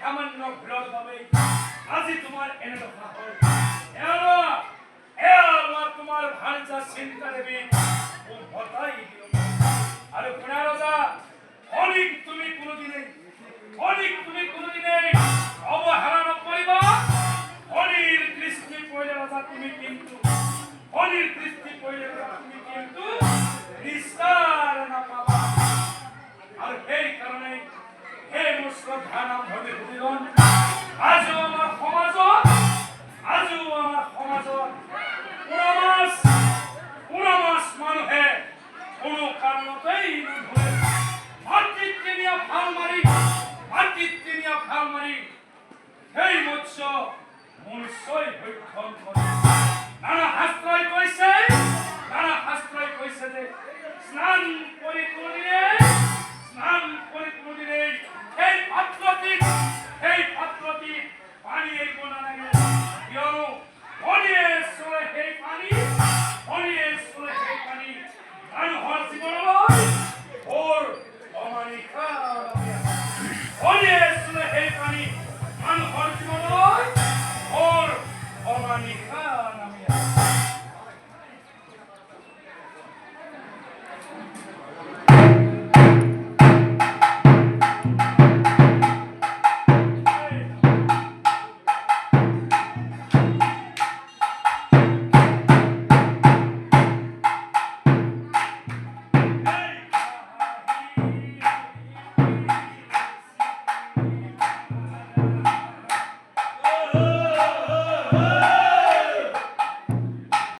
সামান্য ভুলৰ বাবে আজি তোমাৰ এনে দশা হ'ল তোমাৰ ভাঞ্জা চিন্তা দেৱী ভতাই দিল আৰু শুনা ৰজা অনেক তুমি কোনোদিনে অৱহেলা নকৰিবা অনিৰ দৃষ্টি পৰিলে ৰজা তুমি কিন্তু অনিৰ দৃষ্টি পৰিলে ৰজা তুমি কিন্তু নিস্তাৰ নাপাবা আৰু সেইকাৰণে সেই মোৰ শ্ৰদ্ধা নাম ভবে বুলিগণ আজিও আমাৰ সমাজত পুৰামাছ মানুহে কোনো কাৰণতেই নুধৰে মাটিত টেনিয়া ভাল মাৰি সেই মৎস্য মনুষ্যই ভক্ষণ কৰে নানা শাস্ত্ৰই কৈছে যে স্নান কৰি কোনোদিনে সেই পাত্ৰটি পানী এৰিব নালাগে কিয়নো পানীয়ে চলে সেই পানী মানুহৰ জীৱনলৈ বৰ অমানিশা পানীয়ে চলে সেই পানী মানুহৰ জীৱনলৈ বৰ অমানিশা